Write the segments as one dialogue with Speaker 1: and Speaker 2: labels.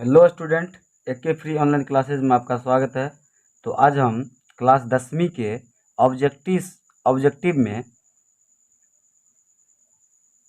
Speaker 1: Hello student, एके free online classes में आपका स्वागत है। तो आज हम क्लास 10वीं के ऑब्जेक्टिव में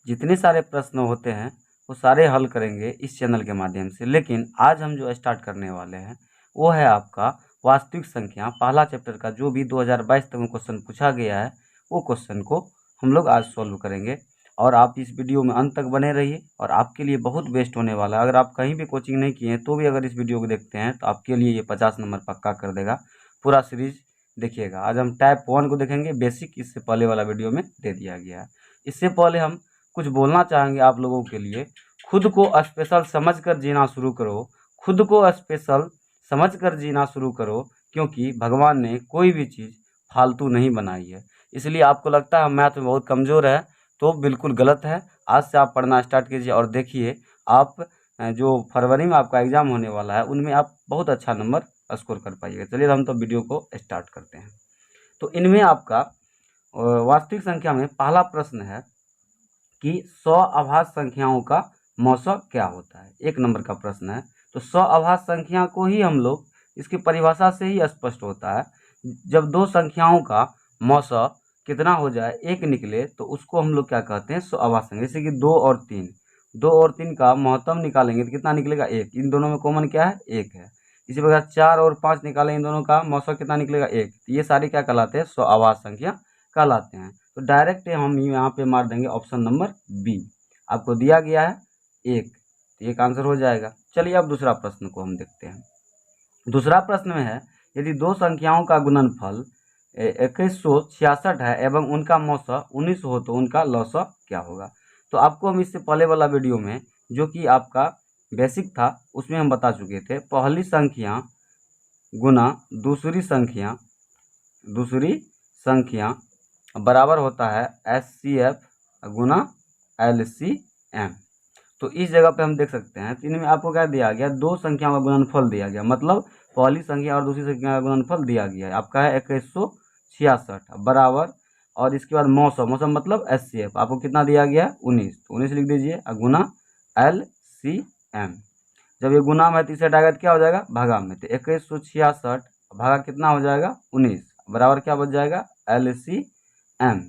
Speaker 1: जितने सारे प्रश्न होते हैं वो सारे हल करेंगे इस चैनल के माध्यम से। लेकिन आज हम जो स्टार्ट करने वाले हैं वो है आपका वास्तविक संख्या पहला चैप्टर का। जो भी 2022 तक में क्वेश्चन पूछा गया है वो क्वेश्चन को हम लोग आज सॉल्व करेंगे। और आप इस वीडियो में अंत तक बने रहिए और आपके लिए बहुत बेस्ट होने वाला है। अगर आप कहीं भी कोचिंग नहीं किए हैं तो भी अगर इस वीडियो को देखते हैं तो आपके लिए ये 50 नंबर पक्का कर देगा। पूरा सीरीज देखिएगा। आज हम टाइप 1 को देखेंगे, बेसिक इससे पहले वाला वीडियो में दे दिया गया है। इससे पहले हम कुछ बोलना चाहेंगे आप लोगों के लिए। खुद को स्पेशल समझकर जीना शुरू करो। खुद को स्पेशल समझकर जीना शुरू करो, क्योंकि भगवान ने कोई भी चीज़ फालतू नहीं बनाई है। इसलिए आपको लगता है मैथ में बहुत कमज़ोर है तो बिल्कुल गलत है। आज से आप पढ़ना स्टार्ट कीजिए और देखिए आप जो फरवरी में आपका एग्ज़ाम होने वाला है उनमें आप बहुत अच्छा नंबर स्कोर कर पाइएगा। चलिए हम तो वीडियो को स्टार्ट करते हैं। तो इनमें आपका वास्तविक संख्या में पहला प्रश्न है कि 100 अभाज्य संख्याओं का मौसा क्या होता है। 1 नंबर का प्रश्न है। तो 100 अभाज्य संख्या को ही हम लोग इसकी परिभाषा से ही स्पष्ट होता है। जब दो संख्याओं का मौसा कितना हो जाए, 1 निकले, तो उसको हम लोग क्या कहते हैं, 100 अभाज्य संख्या। जैसे कि 2 और 3 का महत्तम निकालेंगे तो कितना निकलेगा, 1। इन दोनों में कॉमन क्या है, 1 है। इसी प्रकार 4 और 5 निकालेंगे, इन दोनों का मौसा कितना निकलेगा, 1। तो ये सारे क्या कहलाते हैं, 100 अभाज्य संख्या कहलाते हैं। तो डायरेक्ट हम यहाँ पे मार देंगे ऑप्शन नंबर बी। आपको दिया गया है 1, तो एक आंसर हो जाएगा। चलिए अब दूसरा प्रश्न को हम देखते हैं। दूसरा प्रश्न में है, यदि दो संख्याओं का गुणनफल 2166 है एवं उनका मौसा 19 हो तो उनका लौसा क्या होगा। तो आपको हम इससे पहले वाला वीडियो में जो कि आपका बेसिक था उसमें हम बता चुके थे, पहली संख्या गुना दूसरी संख्या बराबर होता है HCF गुना LCM। तो इस जगह पे हम देख सकते हैं, इनमें आपको क्या दिया गया, दो संख्या का गुणनफल दिया गया। मतलब पहली संख्या और दूसरी संख्या का गुणनफल दिया गया है। आपका है 2166 बराबर, और इसके बाद मौसम मतलब HCF आपको कितना दिया गया, 19। तो 19 लिख दीजिए गुना LCM। जब ये गुना में 30 हटाएगा तो क्या हो जाएगा, भागा में। तो 2166 भागा कितना हो जाएगा, 19 बराबर क्या बच जाएगा, LCM।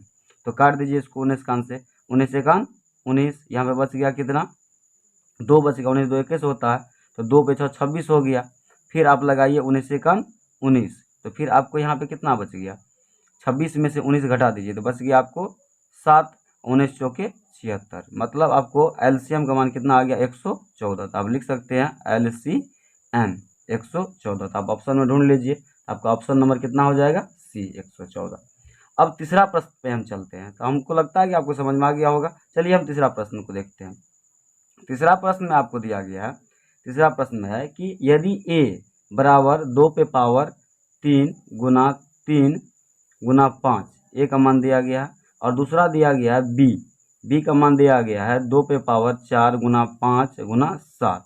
Speaker 1: तो काट दीजिए इसको 19 कान से, 19 एकान 19। यहाँ पे बच गया कितना, 2 बच गया। 19 2 21 होता है, तो 2 पे 6 26 हो गया। फिर आप लगाइए 19 एकान 19, तो फिर आपको यहाँ पे कितना बच गया, 26 में से 19 घटा दीजिए तो बच गया आपको 7। 19 चौके 76, मतलब आपको LCM का मान कितना आ गया, 114। तो आप लिख सकते हैं LCM 114। तो आप ऑप्शन में ढूंढ लीजिए, आपका ऑप्शन नंबर कितना हो जाएगा, C 114। अब तीसरा प्रश्न पे हम चलते हैं। तो हमको लगता है कि आपको समझ में आ गया होगा। चलिए हम तीसरा प्रश्न को देखते हैं। तीसरा प्रश्न में आपको दिया गया है, तीसरा प्रश्न में है कि यदि a बराबर 2 पे पावर 3 गुना 3 गुना 5, ए का मान दिया गया है, और दूसरा दिया गया है बी का मान दिया गया है 2 पे पावर 4 गुना 5 गुना 7।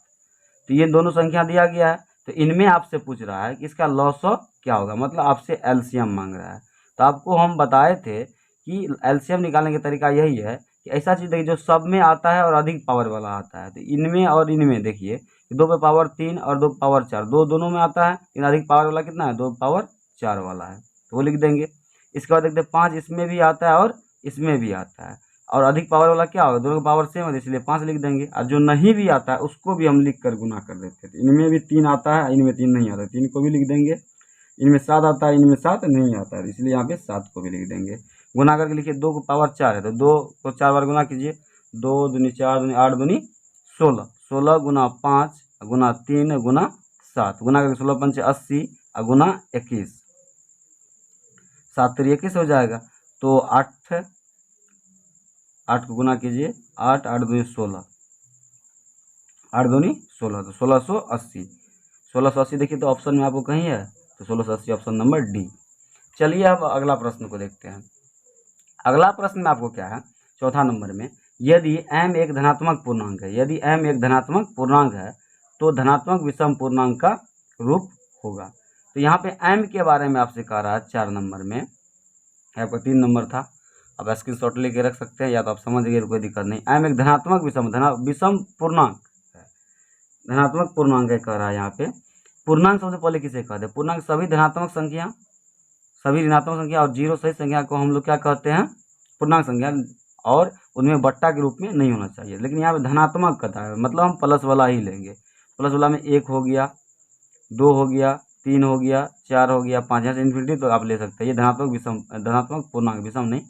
Speaker 1: तो ये दोनों संख्या दिया गया है। तो इनमें आपसे पूछ रहा है कि इसका लॉसो क्या होगा, मतलब आपसे एलसीएम मांग रहा है। तो आपको हम बताए थे कि एलसीएम निकालने का तरीका यही है कि ऐसा चीज़ देखिए जो सब में आता है और अधिक पावर वाला आता है। तो इनमें और इनमें देखिए, 2 पे पावर 3 और 2 पे पावर 4, दोनों में आता है। इन अधिक पावर वाला कितना है, 2 पे पावर 4 वाला है, तो वो लिख देंगे। इसके बाद देखते हैं 5 इसमें भी आता है और इसमें भी आता है, और अधिक पावर वाला क्या होगा, दोनों का पावर सेम है इसलिए 5 लिख देंगे। और जो नहीं भी आता है उसको भी हम लिख कर गुना कर देते थे। इनमें भी 3 आता है, इनमें 3 नहीं आता, 3 को भी लिख देंगे। इनमें 7 आता है, इनमें 7 नहीं आता है, इसलिए यहाँ पे 7 को भी लिख देंगे। गुना करके लिखिए, 2 को पावर 4 है तो 2 को 4 बार गुना कीजिए, 2 दूनी 4 दूनी 8 दूनी 16, 16 गुना 5 गुना 3 गुना 7, गुना करके 16 पंचे 80 और गुना 21, 7 3 21 हो जाएगा। तो 8 को गुना कीजिए, 8 8 दूनी 16, 8 दूनी 16, तो 1680। 1680 देखिए तो ऑप्शन में आपको कहीं है, तो 1680 ऑप्शन नंबर डी। चलिए अब अगला प्रश्न को देखते हैं। अगला प्रश्न में आपको क्या है, चौथा नंबर में, यदि m एक धनात्मक पूर्णांक है, यदि m एक धनात्मक पूर्णांक है तो धनात्मक विषम पूर्णांक का रूप होगा। तो यहाँ पे m के बारे में आपसे कह रहा है 4 नंबर में, आपका 3 नंबर था। अब स्क्रीन शॉट लेके रख सकते हैं, या तो आप समझ गए तो कोई दिक्कत नहीं। m एक धनात्मक विषम पूर्णांक है। धनात्मक पूर्णांक कह रहा है यहाँ पे। पूर्णांक सबसे पहले किसे कहते हैं? पूर्णांक सभी धनात्मक संख्या, सभी ऋणात्मक संख्या और जीरो सही संख्या को हम लोग क्या कहते हैं? पूर्णांक संख्या, और उनमें बट्टा के रूप में नहीं होना चाहिए। लेकिन यहाँ पे धनात्मक कहता है, मतलब हम प्लस वाला ही लेंगे। प्लस वाला में 1 हो गया, 2 हो गया, 3 हो गया, 4 हो गया, 5, यहाँ से इन्फिनिटी तो आप ले सकते हैं। ये धनात्मक विषम, धनात्मक पूर्णांक, विषम नहीं,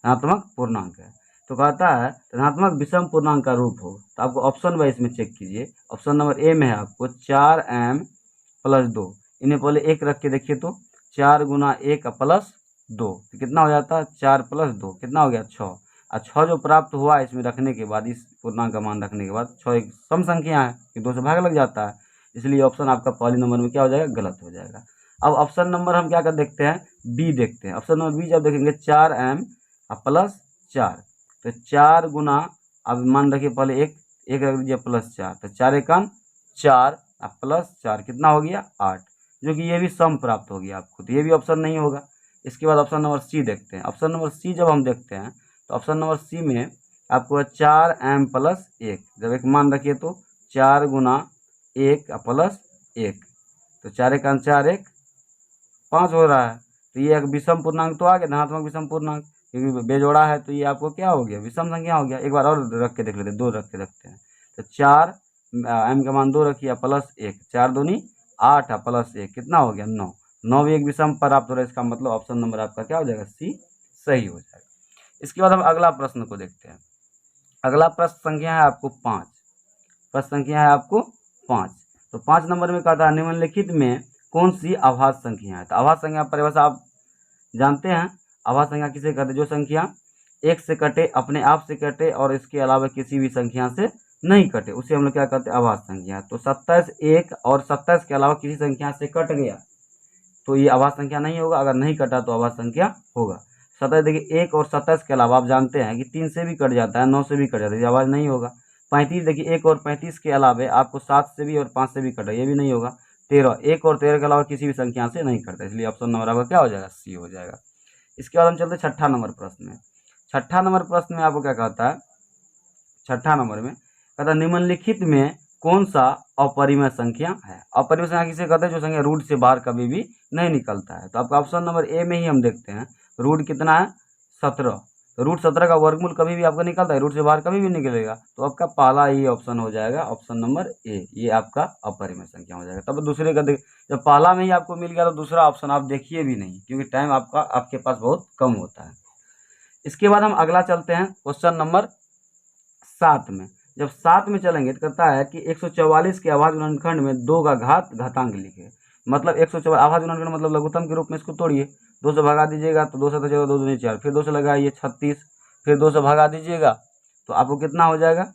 Speaker 1: धनात्मक पूर्णांक है। तो कहता है धनात्मक विषम पूर्णांक का रूप हो, तो आपको ऑप्शन वाइज में चेक कीजिए। ऑप्शन नंबर ए में है आपको 4m + 2। इन्हें पहले 1 रख के देखिए तो 4 गुना 1 + 2 तो कितना हो जाता है? 4 + 2 कितना हो गया? 6। और 6 जो प्राप्त हुआ इसमें रखने के बाद, इस पूर्णांक का मान रखने के बाद, 6 एक सम संख्या है कि 2 से भाग लग जाता है, इसलिए ऑप्शन आपका पहले नंबर में क्या हो जाएगा? गलत हो जाएगा। अब ऑप्शन नंबर हम क्या कर देखते हैं? बी देखते हैं। ऑप्शन नंबर बी जब देखेंगे 4m + 4, तो 4 गुना, अब मान रखिए पहले 1 रख दीजिए +4, तो 4 एकान 4 +4 कितना हो गया? 8, जो कि ये भी सम प्राप्त हो गया आपको, तो ये भी ऑप्शन नहीं होगा। इसके बाद ऑप्शन नंबर सी देखते हैं। ऑप्शन नंबर सी जब हम देखते हैं तो ऑप्शन नंबर सी में आपको 4m + 1, जब एक मान रखिए तो 4 गुना 1 + 1, तो 4 एकान 4, 1 5 हो रहा है। तो ये एक विषम पूर्णांक तो आ गया, धनात्मक विषम पूर्णांक, क्योंकि बेजोड़ा है तो ये आपको क्या हो गया? विषम संख्या हो गया। एक बार और रख के देख लेते हैं, 2 रख के रखते हैं। तो 4 m का मान 2 रखिए +1, 4 दूनी 8 +1 कितना हो गया? 9। 9 भी एक विषम प्राप्त हो रहा है, इसका मतलब ऑप्शन नंबर आपका क्या हो जाएगा? सी सही हो जाएगा। इसके बाद हम अगला प्रश्न को देखते हैं। अगला प्रश्न संख्या है आपको 5। प्रश्न संख्या है आपको 5। तो 5 नंबर में कहता है निम्नलिखित में कौन सी आभास संख्या है? तो आभास संख्या परिभाषा आप जानते हैं। आभास संख्या किसे कहते हैं? जो संख्या 1 से कटे, अपने आप से कटे और इसके अलावा किसी भी संख्या से नहीं कटे, उसे हम लोग क्या कहते हैं? आभास संख्या। तो 27 1 और 27 के अलावा किसी संख्या से कट गया तो ये आभास संख्या नहीं होगा। अगर नहीं कटा तो आभास संख्या होगा। 27 देखिए 1 और 27 के अलावा आप जानते हैं कि 3 से भी कट जाता है, 9 से भी कट जाता है, ये आवाज़ नहीं होगा। 35 देखिए 1 और 35 के अलावा आपको 7 से भी और 5 से भी कटा, ये भी नहीं होगा। 13 1 और 13 के अलावा किसी भी संख्या से नहीं कटता, इसलिए ऑप्शन नंबर आपका क्या हो जाएगा? सी हो जाएगा। इसके बाद हम चलते हैं 6ठा नंबर प्रश्न में। 6ठा नंबर प्रश्न में आपको क्या कहता है? 6ठा नंबर में कहता है निम्नलिखित में कौन सा अपरिमेय संख्या है? अपरिमेय संख्या किसे कहते हैं? जो संख्या रूट से बाहर कभी भी नहीं निकलता है। तो आपका ऑप्शन नंबर ए में ही हम देखते हैं। रूट कितना है? 17। तो रूट 17 का वर्गमूल कभी भी आपका निकलता है, रूट से बाहर कभी भी निकलेगा, तो आपका पहला ही ऑप्शन हो जाएगा, ऑप्शन नंबर ए, ये आपका अपरिमेय संख्या हो जाएगा। तब दूसरे का जब पहला में ही आपको मिल गया तो दूसरा ऑप्शन आप देखिए भी नहीं, क्योंकि टाइम आपके पास बहुत कम होता है। इसके बाद हम अगला चलते हैं क्वेश्चन नंबर 7 में। जब 7 में चलेंगे तो कहता है कि 144 के अभाज्य गुणनखंड में 2 का घातांक लिखे। मतलब 144 अभाज्य गुणनखंड मतलब लघुत्तम के रूप में इसको तोड़िए। 2 से भगा दीजिएगा तो 2 से बचेगा 2 दूनी 4, फिर 2 से लगाइए 36, फिर 2 से भगा दीजिएगा तो आपको कितना हो जाएगा?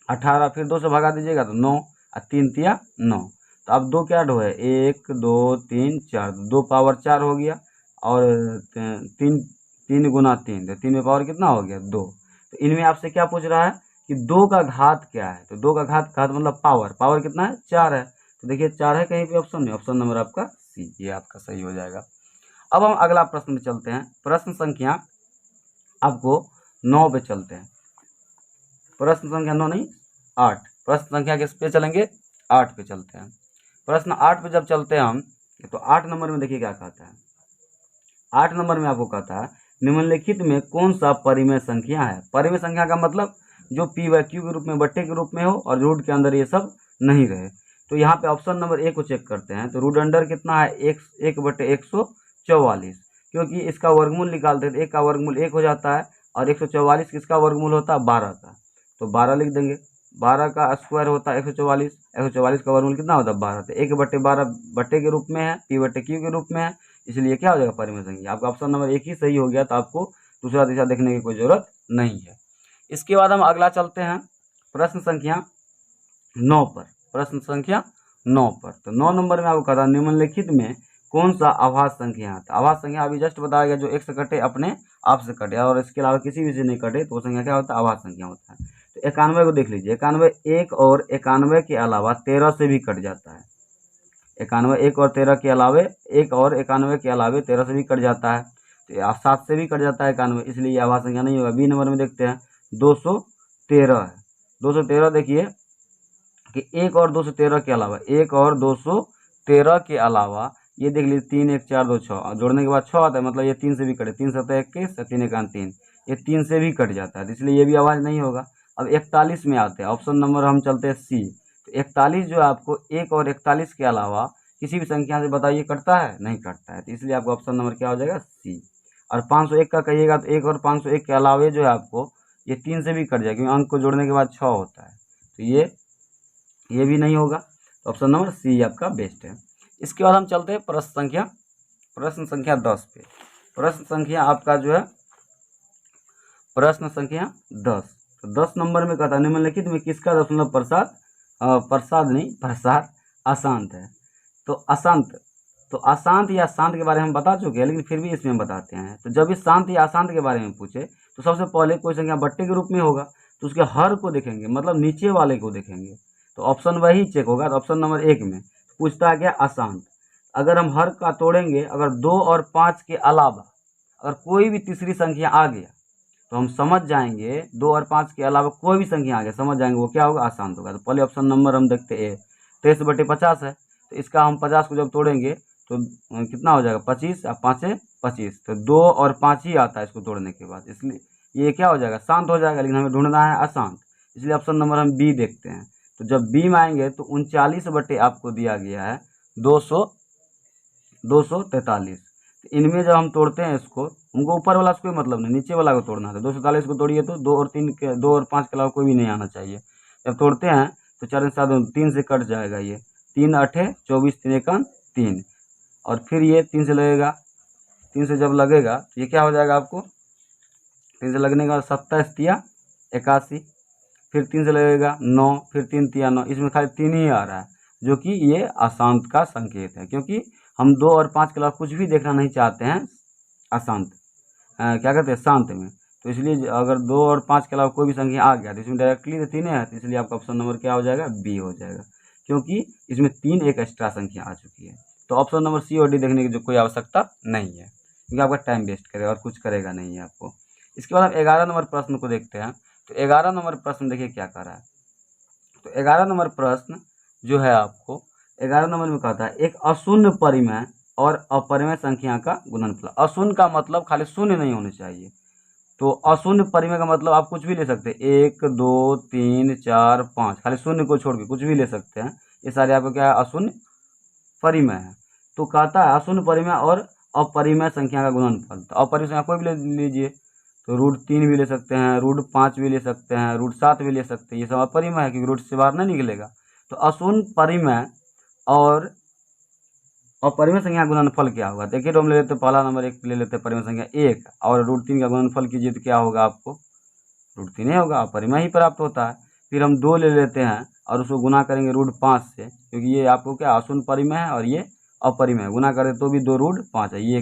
Speaker 1: 18, फिर 2 से भगा दीजिएगा तो 9, और 3 तिया 9। तो अब 2 क्या ढो है? 1 2 3 4, 2 पावर 4 हो गया, और 3 गुना 3, तो 3 में पावर कितना हो गया? 2। तो इनमें आपसे क्या पूछ रहा है कि 2 का घात क्या है? तो 2 का घात मतलब पावर कितना है? 4 है। तो देखिए 4 है कहीं पे ऑप्शन में, ऑप्शन नंबर आपका सी, ये आपका सही हो जाएगा। अब हम अगला प्रश्न में चलते हैं। प्रश्न संख्या आपको 9 पे चलते हैं। प्रश्न संख्या 9 नहीं 8, प्रश्न संख्या किस पे चलेंगे? 8 पे चलते हैं। प्रश्न 8 पे जब चलते हैं हम, तो 8 नंबर में देखिए क्या कहता है। 8 नंबर में आपको कहता है निम्नलिखित में कौन सा परिमेय संख्या है? परिमेय संख्या का मतलब जो p/q के रूप में, बट्टे के रूप में हो और रूट के अंदर ये सब नहीं रहे। तो यहाँ पे ऑप्शन नंबर ए को चेक करते हैं। तो रूट अंडर कितना है? 1/144, क्योंकि इसका वर्गमूल निकालते हैं तो 1 का वर्गमूल 1 हो जाता है, और 144 किसका वर्गमूल होता है? 12 का, तो 12 लिख देंगे। 12 का स्क्वायर होता है 144, 144 का वर्गमूल कितना होता है? 12। तो 1/12 बट्टे के रूप में है, p/q के रूप में है, इसलिए क्या हो जाएगा? परिमेय संख्या। आपका ऑप्शन नंबर 1 ही सही हो गया, तो आपको दूसरा दिशा देखने की कोई जरूरत नहीं है। इसके बाद हम अगला चलते हैं प्रश्न संख्या 9 पर। प्रश्न संख्या 9 पर, तो 9 नंबर में आपको कहता है निम्नलिखित में कौन सा आभास संख्या है? तो आभास संख्या अभी जस्ट बताया गया, जो 1 से कटे, अपने आप से कटे और इसके अलावा किसी भी से नहीं कटे, तो वो संख्या क्या होता है? आभास संख्या होता है। तो 91 को देख लीजिए। 91 1 और 91 के अलावा 13 से भी कट जाता है। 91 1 और 13 के अलावे, 1 और 91 के अलावे 13 से भी कट जाता है, तो 7 से भी कट जाता है 91, इसलिए ये आभास संख्या नहीं होगा। बी नंबर में देखते हैं 213 है। 213 देखिए कि 1 और 213 के अलावा 1 और 213 के अलावा ये देख लीजिए 3 1 4 2 6 जोड़ने के बाद 6 आता है, मतलब ये 3 से भी कटे, 3 7 21 और 3 1 3, ये 3 से भी कट जाता है, तो इसलिए ये भी आवाज़ नहीं होगा। अब 41 में आते हैं, ऑप्शन नंबर हम चलते हैं सी। तो 41 जो है आपको 1 और 41 के अलावा किसी भी संख्या से बताइए कटता है, नहीं कटता है, तो इसलिए आपको ऑप्शन नंबर क्या हो जाएगा, सी। और 501 का कहिएगा तो 1 और 501 के अलावे जो है आपको ये 3 से भी कट जाएगा, क्योंकि अंक को जोड़ने के बाद 6 होता है, तो ये भी नहीं होगा। तो ऑप्शन नंबर सी आपका बेस्ट है। इसके बाद हम चलते हैं प्रश्न संख्या 10 पे। प्रश्न संख्या आपका जो है प्रश्न संख्या 10। तो 10 नंबर में कहता है निम्नलिखित में किसका दशमलव प्रसाद अशांत है। तो अशांत या शांत के बारे में हम बता चुके हैं, लेकिन फिर भी इसमें हम बताते हैं। तो जब इस शांत या अशांत के बारे में पूछे तो सबसे पहले कोई संख्या बट्टे के रूप में होगा, तो उसके हर को देखेंगे, मतलब नीचे वाले को देखेंगे, तो ऑप्शन वही चेक होगा। तो ऑप्शन नंबर 1 में पूछता है क्या, अशांत। अगर हम हर का तोड़ेंगे, अगर 2 और 5 के अलावा अगर कोई भी तीसरी संख्या आ गया तो हम समझ जाएंगे, 2 और 5 के अलावा कोई भी संख्या आ गया समझ जाएंगे वो क्या होगा, अशांत होगा। तो पहले ऑप्शन नंबर हम देखते हैं 23/50 है, तो इसका हम 50 को जब तोड़ेंगे तो कितना हो जाएगा, 25 और 5 25, तो 2 और 5 ही आता है इसको तोड़ने के बाद, इसलिए ये क्या हो जाएगा, शांत हो जाएगा। लेकिन हमें ढूंढना है अशांत, इसलिए ऑप्शन नंबर हम बी देखते हैं। तो जब बी में आएंगे तो 39 बटे आपको दिया गया है 243। इनमें जब हम तोड़ते हैं इसको, हमको ऊपर वाला से कोई मतलब नहीं, नीचे वाला को तोड़ना है। 243 को तोड़िए तो 2 और 5 के अलावा कोई भी नहीं आना चाहिए। जब तोड़ते हैं तो 4 7 3 से कट जाएगा, ये 3 8 24 3 1 3, और फिर ये 3 से लगेगा, 3 से जब लगेगा तो ये क्या हो जाएगा आपको, 3 से लगने के बाद 27 तिया 81, फिर 3 से लगेगा 9, फिर 3 तिया 9, इसमें खाली 3 ही आ रहा है, जो कि ये अशांत का संकेत है, क्योंकि हम 2 और 5 के अलावा कुछ भी देखना नहीं चाहते हैं अशांत, क्या कहते हैं, शांत में। तो इसलिए अगर 2 और 5 के अलावा कोई भी संख्या आ गया तो इसमें डायरेक्टली तो 3 है, तो इसलिए आपका ऑप्शन नंबर क्या हो जाएगा, बी हो जाएगा, क्योंकि इसमें 3 एक एक्स्ट्रा संख्या आ चुकी है। तो ऑप्शन नंबर सी और डी देखने की जो कोई आवश्यकता नहीं है, क्योंकि आपका टाइम वेस्ट करेगा और कुछ करेगा नहीं है आपको। इसके बाद हम 11 नंबर प्रश्न को देखते हैं। तो 11 नंबर प्रश्न देखिए क्या कर रहा है। तो 11 नंबर प्रश्न जो है आपको 11 नंबर में कहता है एक अशून्य परिमेय और अपरिमेय संख्या का गुणनफल। अशून्य का मतलब खाली शून्य नहीं होने चाहिए, तो अशून्य परिमेय का मतलब आप कुछ भी ले सकते हैं, 1 2 3 4 5, खाली शून्य को छोड़ के कुछ भी ले सकते हैं, ये सारे आपको क्या है, अशून्य परिमेय है। तो कहता है अशून्य परिमेय और अपरिमेय संख्या का गुणनफल। तो अपरिमेय संख्या कोई भी ले लीजिए, तो √3 भी ले सकते हैं, √5 भी ले सकते हैं, √7 भी ले सकते हैं, ये सब अपरिमेय है क्योंकि रूट से बाहर नहीं निकलेगा। तो अशून्य परिमेय और अपरिमेय संख्या का गुणनफल क्या होगा, देखिए तो हम ले लेते हैं पहला नंबर, एक ले लेते हैं परिमेय संख्या 1, और √3 का गुणनफल कीजिए तो क्या होगा आपको, √3 ही होगा, अपरिमेय ही प्राप्त होता है। फिर हम 2 ले लेते हैं और उसको गुना करेंगे √5 से, क्योंकि ये आपको क्या अशून्य परिमेय है और ये अपरिमेय, गुना करें तो भी 2 √5 है, ये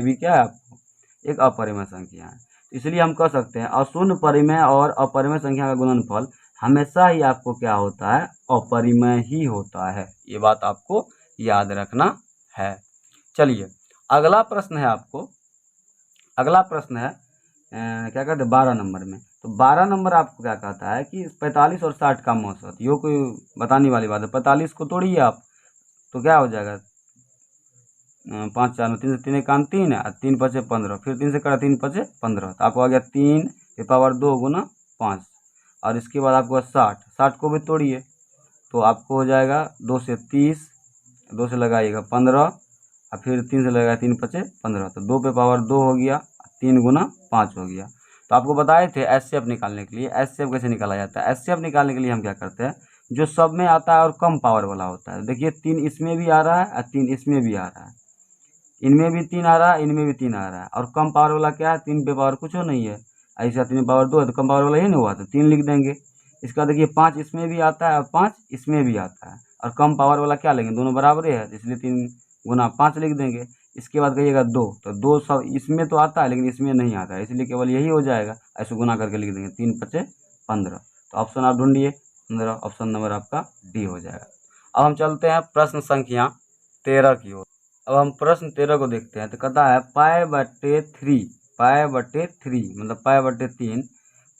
Speaker 1: भी क्या है आपको एक अपरिमेय संख्या है। इसलिए हम कह सकते हैं अशून्य परिमेय और अपरिमेय संख्या का गुणनफल हमेशा ही आपको क्या होता है, अपरिमेय ही होता है, ये बात आपको याद रखना है। चलिए अगला प्रश्न है आपको, अगला प्रश्न है क्या कहते हैं 12 नंबर में। तो 12 नंबर आपको क्या कहता है कि 45 और 60 का औसत, ये कोई बताने वाली बात है। 45 को तोड़िए आप तो क्या हो जाएगा, 5 4 3 से 3 1 3 है, 3 5 15, फिर 3 से करा 3 5 15, तो आपको आ गया 3 की पावर 2 गुना 5, और इसके बाद आपको 60 को भी तोड़िए तो आपको हो जाएगा 2 से 30, 2 से लगाइएगा 15, और फिर 3 से लगाएगा 3 5 15, तो 2 पे पावर 2 हो गया, 3 गुना 5 हो गया। तो आपको बताए थे एचसीएफ निकालने के लिए, एचसीएफ कैसे निकाला जाता है। एचसीएफ निकालने के लिए हम क्या करते हैं, जो सब में आता है और कम पावर वाला होता है, देखिए 3 इसमें भी आ रहा है और 3 इसमें भी आ रहा है, इनमें भी 3 आ रहा है, इनमें भी 3 आ रहा है, और कम पावर वाला क्या है, 3 पे पावर कुछ नहीं है, ऐसा 3 पावर 2 है तो कम पावर वाला ही नहीं हुआ, तो 3 लिख देंगे। इसका देखिए 5 इसमें भी आता है और 5 इसमें भी आता है, और कम पावर वाला क्या लेंगे, दोनों बराबर है, इसलिए 3 गुना 5 लिख देंगे। इसके बाद कहिएगा 2, तो 2 सब इसमें तो आता है लेकिन इसमें नहीं आता है, इसलिए केवल यही हो जाएगा, ऐसे गुना करके लिख देंगे 3 5 15। तो ऑप्शन आप ढूंढिए 15, ऑप्शन नंबर आपका डी हो जाएगा। अब हम चलते हैं प्रश्न संख्या 13 की ओर। अब हम प्रश्न 13 को देखते हैं। तो कहता है पाई बटे 3 मतलब पाई बटे 3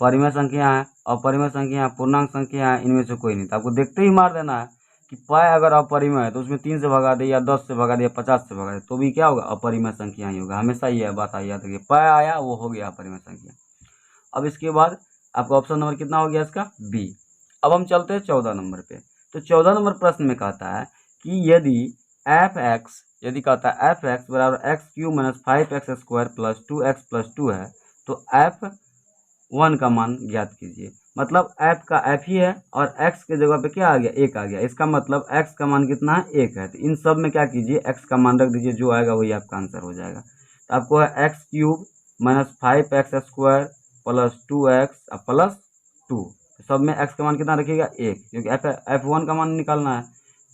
Speaker 1: परिमेय संख्या है, अपरिमेय संख्या है, पूर्णांक संख्या है, इनमें से कोई नहीं। तो आपको देखते ही मार देना है कि पाई अगर अपरिमेय है तो उसमें 3 से भगा दे या 10 से भगा दे या 50 से भगा दे तो भी क्या होगा, अपरिमेय संख्या ही होगा। हमेशा ये बात याद रखिए, पाई आया वो हो गया अपरिमेय संख्या। अब इसके बाद आपका ऑप्शन नंबर कितना हो गया इसका, बी। अब हम चलते हैं 14 नंबर पे। तो 14 नंबर प्रश्न में कहता है कि यदि एफ एक्स, यदि कहता है एफ एक्स बराबर x cube minus 5x² plus 2x+2 है तो एफ 1 का मान ज्ञात कीजिए। मतलब f का f ही है और x के जगह पे क्या आ गया, 1 आ गया। इसका मतलब x का मान कितना है, 1 है। तो इन सब में क्या कीजिए, x का मान रख दीजिए, जो आएगा वही आपका आंसर हो जाएगा। तो आपको है x cube minus 5x² plus 2x plus 2। सब में x का मान कितना रखिएगा, 1, क्योंकि f1 का मान निकालना है।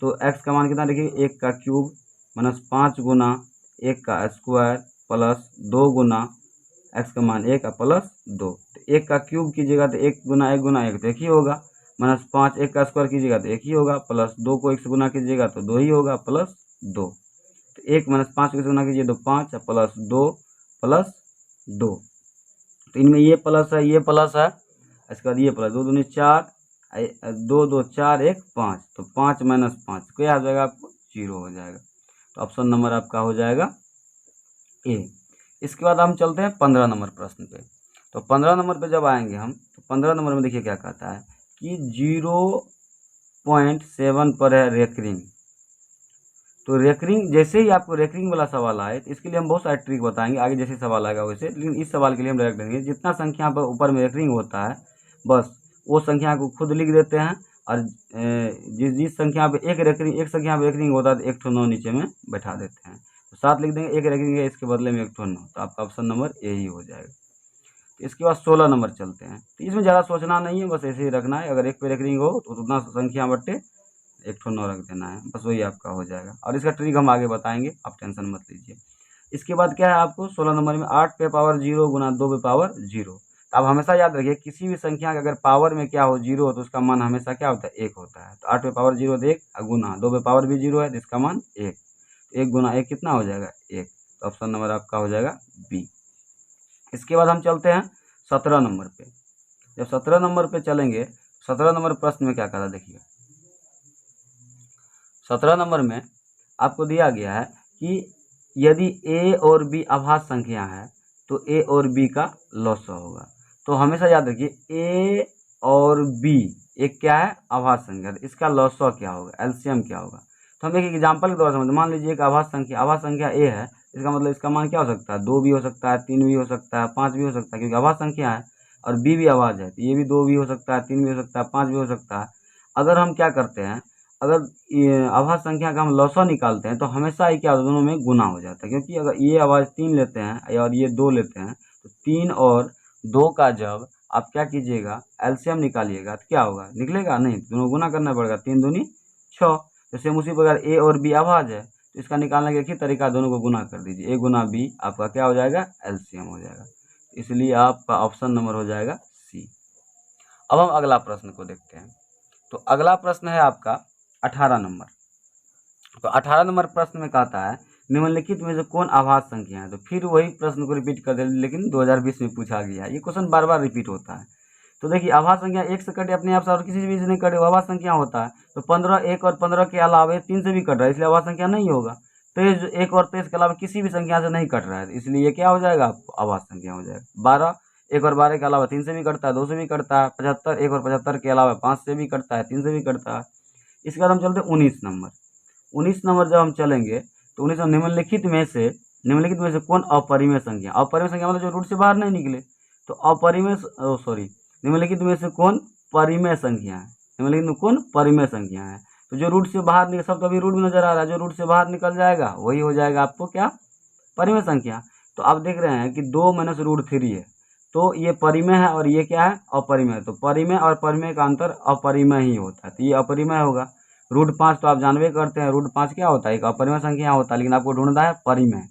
Speaker 1: तो x का मान कितना रखिएगा, 1 का क्यूब माइनस 5 गुना 1 का स्क्वायर प्लस 2 गुना x का मान 1 प्लस 2। तो 1 का क्यूब कीजिएगा तो 1 गुना 1 गुना 1 तो 1 ही होगा, माइनस 5 1 का स्क्वायर कीजिएगा तो 1 ही होगा, प्लस 2 को 1 से गुना कीजिएगा तो 2 ही होगा, प्लस 2। तो 1 माइनस 5 को 1 से गुना कीजिए तो 5 प्लस 2 प्लस 2। तो इनमें ये प्लस है, ये प्लस है, इसके बाद ये प्लस, 2 दूनी 4, 2 2 4 1 5, तो 5 माइनस 5 क्या आ जाएगा आपको, 0 हो जाएगा। तो ऑप्शन नंबर आपका हो जाएगा ए। इसके बाद हम चलते हैं 15 नंबर प्रश्न पे। तो 15 नंबर पे जब आएंगे हम, तो 15 नंबर में देखिए क्या कहता है कि 0.7 पर है रेकरिंग। तो रेकरिंग, जैसे ही आपको रेकरिंग वाला सवाल आए तो इसके लिए हम बहुत सारे ट्रिक बताएंगे आगे, जैसे सवाल आएगा वैसे। लेकिन इस सवाल के लिए हम डायरेक्ट देंगे, जितना संख्या पर ऊपर में रेकरिंग होता है बस वो संख्या को खुद लिख देते हैं, और जिस संख्या पे एक संख्या पे रेकरिंग होता है तो 1 9 नीचे में बैठा देते हैं। तो 7 लिख देंगे, 1 रेकरिंग है इसके बदले में 1 9, तो आपका ऑप्शन नंबर ए ही हो जाएगा। तो इसके बाद 16 नंबर चलते हैं। तो इसमें ज़्यादा सोचना नहीं है, बस ऐसे ही रखना है, अगर 1 पे रेकरिंग हो तो उतना संख्या बट्टे 1 9 रख देना है, बस वही आपका हो जाएगा। और इसका ट्रिक हम आगे बताएंगे, आप टेंशन मत लीजिए। इसके बाद क्या है आपको 16 नंबर में 8 पे पावर 0 गुना 2 पे पावर 0। तो आप हमेशा याद रखिए, किसी भी संख्या का अगर पावर में क्या हो, 0 हो, तो उसका मान हमेशा क्या होता है, 1 होता है। तो 8 पे पावर 0 तो 1 गुना 2 पे पावर भी 0 है तो इसका मान 1, तो 1 गुना 1 कितना हो जाएगा, 1। तो ऑप्शन नंबर आपका हो जाएगा बी। इसके बाद हम चलते हैं 17 नंबर पे। जब 17 नंबर पे चलेंगे, 17 नंबर प्रश्न में क्या कहा देखिए। 17 नंबर में आपको दिया गया है कि यदि ए और बी अभाज्य संख्या है तो ए और बी का लॉस होगा। तो हमेशा याद रखिए, ए और बी एक क्या है, अभाज्य संख्या, तो इसका लॉस क्या होगा, एलसीएम क्या होगा। तो हम एक एग्जाम्पल के द्वारा समझते, मान लीजिए एक अभाज्य संख्या ए है, इसका मतलब इसका मान क्या हो सकता है, 2 भी हो सकता है, 3 भी हो सकता है, 5 भी हो सकता है, क्योंकि अभाज्य संख्या है। और बी भी अभाज्य है तो ये भी 2 भी हो सकता है, 3 भी हो सकता है, 5 भी हो सकता है। अगर हम क्या करते हैं, अगर अभाज्य संख्या का हम लॉसा निकालते हैं तो हमेशा ही क्या दोनों में गुना हो जाता है, क्योंकि अगर ये अभाज्य 3 लेते हैं और ये 2 लेते हैं तो 3 और 2 का जब आप क्या कीजिएगा, एलसीएम निकालिएगा तो क्या होगा, निकलेगा नहीं, दोनों गुना करना पड़ेगा, 3 दूनी 6। जैसे उसी प्रकार ए और बी अभाज्य है तो इसका निकालने का एक ही तरीका, दोनों को गुना कर दीजिए, ए गुना बी आपका क्या हो जाएगा, एलसीएम हो जाएगा। इसलिए आपका ऑप्शन नंबर हो जाएगा सी। अब हम अगला प्रश्न को देखते हैं। तो अगला प्रश्न है आपका 18 नंबर। तो 18 नंबर प्रश्न में कहता है निम्नलिखित में से कौन अभाज्य संख्या है। तो फिर वही प्रश्न को रिपीट कर दे, लेकिन 2020 में पूछा गया है, ये क्वेश्चन बार बार रिपीट होता है। तो देखिए, अभाज्य संख्या 1 से कटे अपने आप से और किसी भी से नहीं कटे, अभाज्य संख्या होता है। तो 15 1 और 15 के अलावा 3 से भी कट रहा है, इसलिए अभाज्य संख्या नहीं होगा। 23 1 और 23 के अलावा किसी भी संख्या से नहीं कट रहा है, इसलिए ये क्या हो जाएगा, आपको अभाज्य संख्या हो जाएगा। 12 1 और 12 के अलावा 3 से भी कटता है, 2 से भी कटता है। 75 1 और 75 के अलावा 5 से भी कटता है, 3 से भी कटता है। इसके बाद हम चलते हैं 19 नंबर। 19 नंबर जब हम चलेंगे तो 19 निम्नलिखित में से कौन अपरिमेय संख्या, अपरिमेय संख्या मतलब जो रूट से बाहर नहीं निकले। तो निम्नलिखित में से कौन परिमेय संख्या है, निम्नलिखित में कौन परिमेय संख्या है। तो जो रूट से बाहर निकल, सब तो अभी रूट में नजर आ रहा है, जो रूट से बाहर निकल जाएगा वही हो जाएगा आपको क्या, परिमेय संख्या। तो आप देख रहे हैं कि 2 माइनस रूट 3 है, तो ये परिमेय है और ये क्या है, अपरिमेय। तो परिमेय और परिमेय का अंतर अपरिमेय ही होता है, तो ये अपरिमेय होगा। रूट 5 तो आप जानबे करते हैं, रूट 5 क्या होता है, एक अपरिमेय संख्या होता है, लेकिन आपको ढूंढना है परिमेय।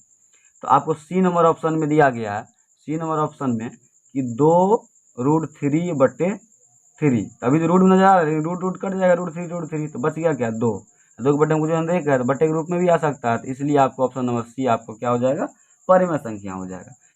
Speaker 1: तो आपको सी नंबर ऑप्शन में दिया गया है, सी नंबर ऑप्शन में कि 2√3/3। अभी तो रूट नजर आ रहा है, रूट कट जाएगा, √3 तो बच गया क्या, 2 के बट्टे में कुछ एक है, तो बट्टे के रूप में भी आ सकता है। तो इसलिए आपको ऑप्शन नंबर सी आपको क्या हो जाएगा, परिमेय संख्या हो जाएगा।